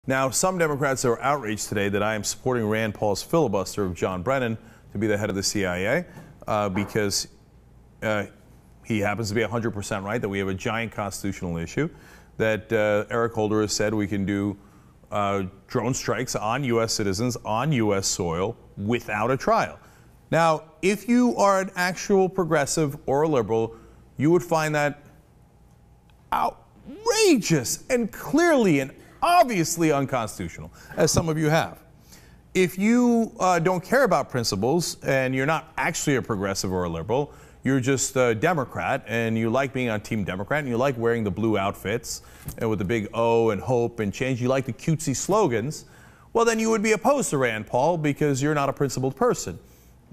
Now, some Democrats are outraged today that I am supporting Rand Paul's filibuster of John Brennan to be the head of the CIA because he happens to be 100% right that we have a giant constitutional issue, that Eric Holder has said we can do drone strikes on U.S. citizens on U.S. soil without a trial. Now, if you are an actual progressive or a liberal, you would find that outrageous and clearly and obviously unconstitutional, as some of you have. If you don't care about principles and you're not actually a progressive or a liberal, you're just a Democrat and you like being on Team Democrat and you like wearing the blue outfits and with the big O and hope and change, you like the cutesy slogans, well, then you would be opposed to Rand Paul because you're not a principled person.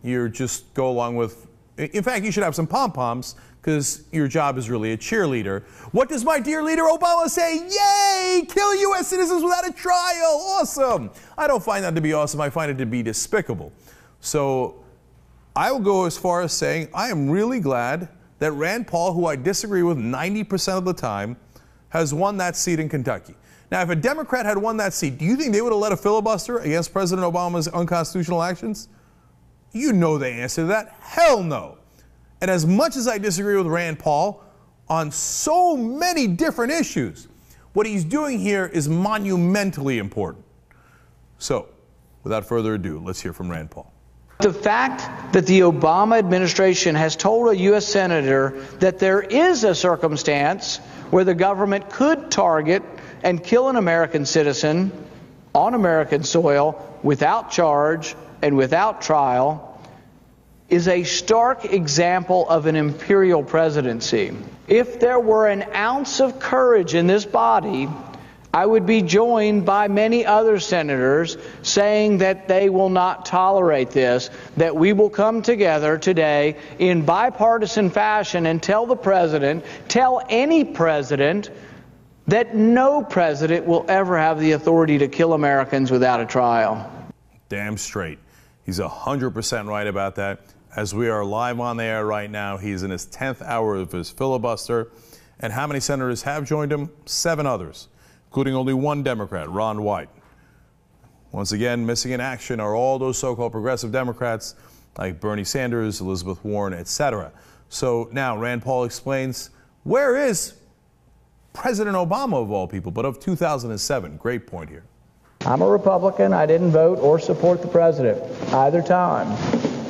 You just go along with, in fact, you should have some pom-poms because your job is really a cheerleader. What does my dear leader Obama say? Yay! Kill U.S. citizens without a trial. Awesome. I don't find that to be awesome. I find it to be despicable. So I will go as far as saying I am really glad that Rand Paul, who I disagree with 90% of the time, has won that seat in Kentucky. Now, if a Democrat had won that seat, do you think they would have led a filibuster against President Obama's unconstitutional actions? You know the answer to that. Hell no. And as much as I disagree with Rand Paul on so many different issues, what he's doing here is monumentally important. So, without further ado, let's hear from Rand Paul. The fact that the Obama administration has told a U.S. senator that there is a circumstance where the government could target and kill an American citizen on American soil without charge and without trial is a stark example of an imperial presidency. If there were an ounce of courage in this body, I would be joined by many other senators saying that they will not tolerate this, that we will come together today in bipartisan fashion and tell the president, tell any president, that no president will ever have the authority to kill Americans without a trial. Damn straight. He's 100% right about that. As we are live on the air right now, he's in his 10th hour of his filibuster. And how many senators have joined him? 7 others, including only one Democrat, Ron White. Once again, missing in action are all those so-called progressive Democrats like Bernie Sanders, Elizabeth Warren, etc. So now Rand Paul explains, where is President Obama of all people, but of 2007? Great point here. I'm a Republican. I didn't vote or support the president either time.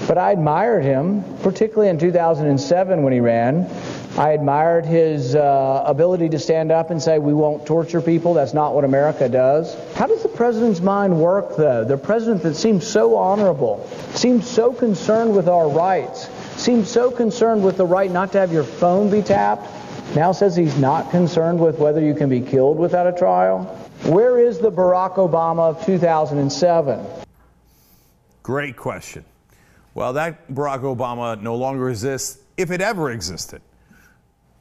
But I admired him, particularly in 2007 when he ran. I admired his ability to stand up and say, we won't torture people. That's not what America does. How does the president's mind work, though? The president that seems so honorable, seems so concerned with our rights, seems so concerned with the right not to have your phone be tapped, now says he's not concerned with whether you can be killed without a trial? Where is the Barack Obama of 2007? Great question. Well, that Barack Obama no longer exists, if it ever existed.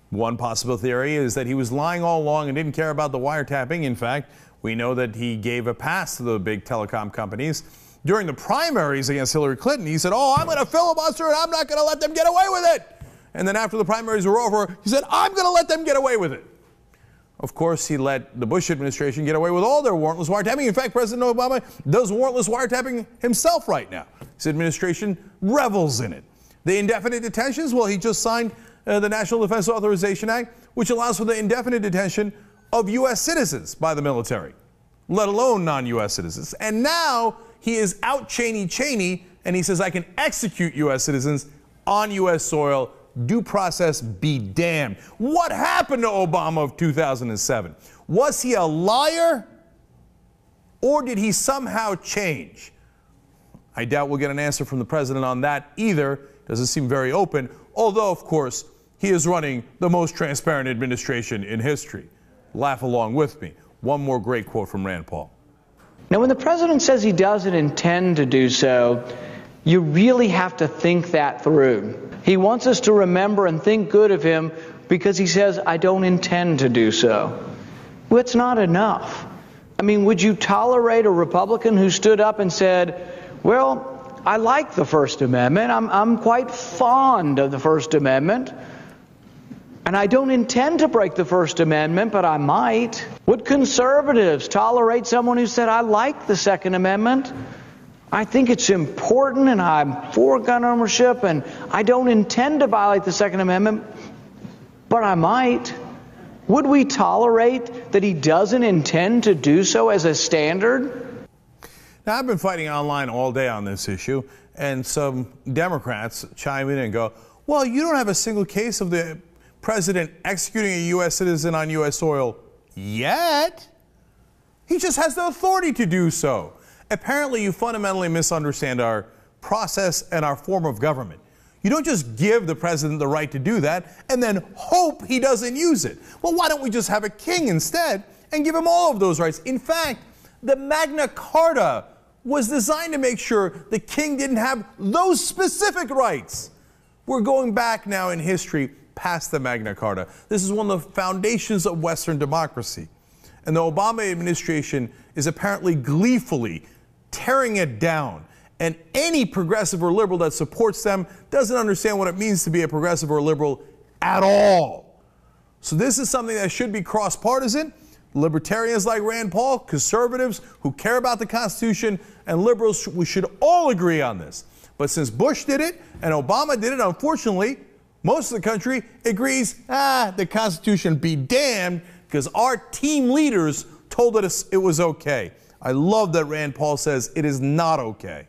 One possible theory is that he was lying all along and didn't care about the wiretapping. In fact, we know that he gave a pass to the big telecom companies. During the primaries against Hillary Clinton, he said, oh, I'm going to filibuster and I'm not going to let them get away with it. And then after the primaries were over, he said, I'm going to let them get away with it. Of course, he let the Bush administration get away with all their warrantless wiretapping. In fact, President Obama does warrantless wiretapping himself right now. His administration revels in it. The indefinite detentions, well, he just signed the National Defense Authorization Act, which allows for the indefinite detention of U.S. citizens by the military, let alone non-U.S. citizens. And now he is out Cheney, and he says, I can execute U.S. citizens on U.S. soil. Due process be damned. What happened to Obama of 2007? Was he a liar, or did he somehow change? I doubt we'll get an answer from the president on that either. Doesn't seem very open, although, of course, he is running the most transparent administration in history. Laugh along with me. One more great quote from Rand Paul. Now, when the president says he doesn't intend to do so, you really have to think that through. He wants us to remember and think good of him because he says, I don't intend to do so. Well, it's not enough. I mean, would you tolerate a Republican who stood up and said, well, I like the First Amendment. I'm quite fond of the First Amendment. And I don't intend to break the First Amendment, but I might. Would conservatives tolerate someone who said, I like the Second Amendment? I think it's important, and I'm for gun ownership, and I don't intend to violate the Second Amendment, but I might. Would we tolerate that he doesn't intend to do so as a standard? Now, I've been fighting online all day on this issue, and some Democrats chime in and go, well, you don't have a single case of the president executing a U.S. citizen on U.S. soil yet. He just has the authority to do so. Apparently, you fundamentally misunderstand our process and our form of government. You don't just give the president the right to do that and then hope he doesn't use it. Well, why don't we just have a king instead and give him all of those rights? In fact, the Magna Carta was designed to make sure the king didn't have those specific rights. We're going back now in history past the Magna Carta. This is one of the foundations of Western democracy. And the Obama administration is apparently gleefully tearing it down. And any progressive or liberal that supports them doesn't understand what it means to be a progressive or liberal at all. So this is something that should be cross-partisan. Libertarians like Rand Paul, conservatives who care about the Constitution, and liberals, we should all agree on this. But since Bush did it and Obama did it, unfortunately, most of the country agrees, the Constitution be damned, because our team leaders told us it was okay. I love that Rand Paul says it is not okay.